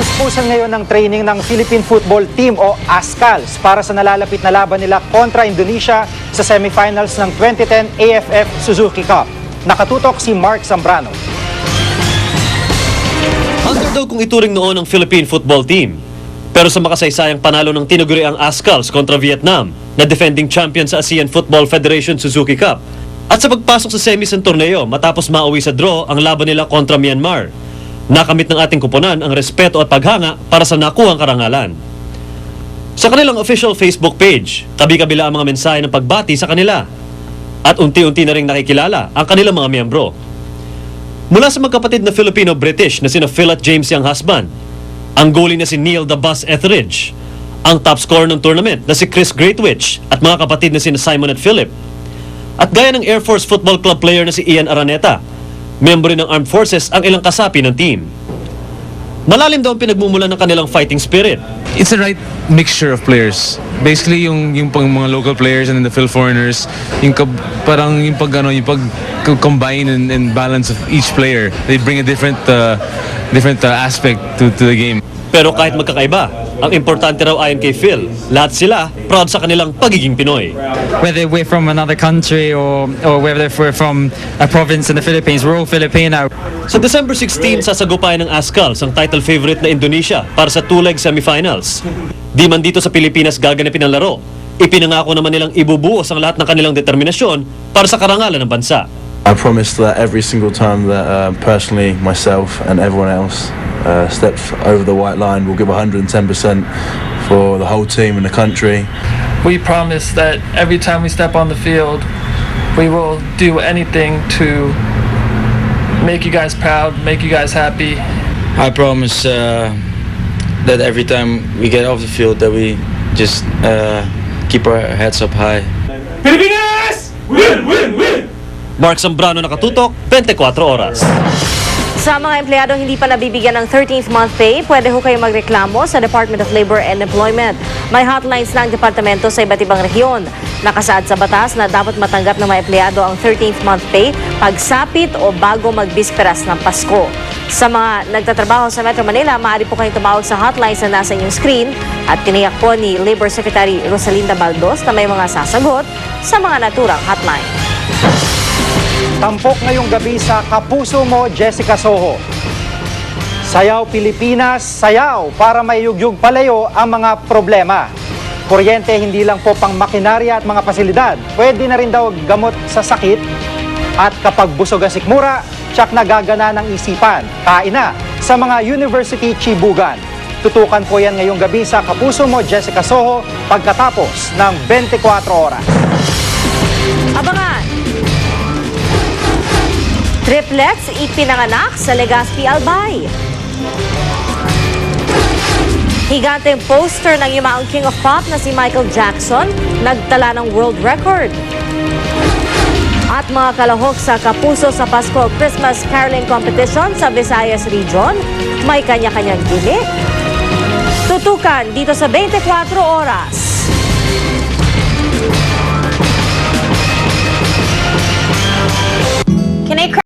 Kapus-pusan ngayon ng training ng Philippine Football Team o ASCALs para sa nalalapit na laban nila kontra Indonesia sa semifinals ng 2010 AFF Suzuki Cup. Nakatutok si Mark Zambrano. Underdog kung ituring noon ang Philippine Football Team. Pero sa makasaysayang panalo ng tinuguriang ASCALs kontra Vietnam na defending champion sa ASEAN Football Federation Suzuki Cup. At sa pagpasok sa semis ng torneo matapos mauwi sa draw ang laban nila kontra Myanmar. Nakamit ng ating kuponan ang respeto at paghanga para sa nakuhang karangalan. Sa kanilang official Facebook page, kabi-kabila ang mga mensahe ng pagbati sa kanila. At unti-unti na ring nakikilala ang kanilang mga miyembro. Mula sa magkapatid na Filipino-British na sina Phil at James Young husband, ang goalie na si Neil the Bus Etheridge, ang top scorer ng tournament na si Chris Greatwich at mga kapatid na sina Simon at Philip. At gaya ng Air Force Football Club player na si Ian Araneta, miyembro ng Armed Forces ang ilang kasapi ng team. Malalim daw ang pinagmumulan ng kanilang fighting spirit. It's the right mixture of players. Basically yung pang mga local players and then the Phil foreigners, parang yung pag-combine and balance of each player. They bring a different aspect to the game. Pero kahit magkakaiba, ang importante raw ayon kay Phil, lahat sila proud sa kanilang pagiging Pinoy. Whether we're from another country or whether we're from a province in the Philippines, we're all Filipino. Sa December 16, sasagupayan ng ASCALs ang title favorite na Indonesia para sa two-leg semifinals. Di man dito sa Pilipinas gaganapin ang laro, ipinangako naman nilang ibubuhos ang lahat ng kanilang determinasyon para sa karangalan ng bansa. I promise that every single time that personally myself and everyone else steps over the white line, we'll give 110% for the whole team and the country. We promise that every time we step on the field, we will do anything to make you guys proud, make you guys happy. I promise that every time we get off the field that we just keep our heads up high. Pilipinas! Win! Win! Win! Mark Zambrano, nakatutok, 24 oras. Sa mga empleyadong hindi pa nabibigyan ng 13th month pay, pwede ho kayo magreklamo sa Department of Labor and Employment. May hotlines na ang departamento sa iba't ibang rehiyon. Nakasaad sa batas na dapat matanggap ng mga empleyado ang 13th month pay pagsapit o bago magbisperas ng Pasko. Sa mga nagtatrabaho sa Metro Manila, maaari po kayong tumawag sa hotlines na nasa inyong screen at tiniyak po ni Labor Secretary Rosalinda Baldos na may mga sasagot sa mga naturang hotline. Tampok ngayong gabi sa Kapuso Mo, Jessica Soho. Sayaw Pilipinas, sayaw para mayugyug palayo ang mga problema. Kuryente hindi lang po pang makinarya at mga pasilidad. Pwede na rin daw gamot sa sakit. At kapag busog ang sikmura, tsak nagagana ng isipan. Kain na sa mga University Chibugan. Tutukan po yan ngayong gabi sa Kapuso Mo, Jessica Soho pagkatapos ng 24 oras. Abangan! Triplets ipinanganak sa Legazpi, Albay. Higanteng poster ng yumaong King of Pop na si Michael Jackson, nagtala ng world record. At mga kalahok sa Kapuso sa Pasko Christmas Caroling Competition sa Visayas Region, may kanya-kanyang gimmick. Tutukan dito sa 24 oras. Can I cry?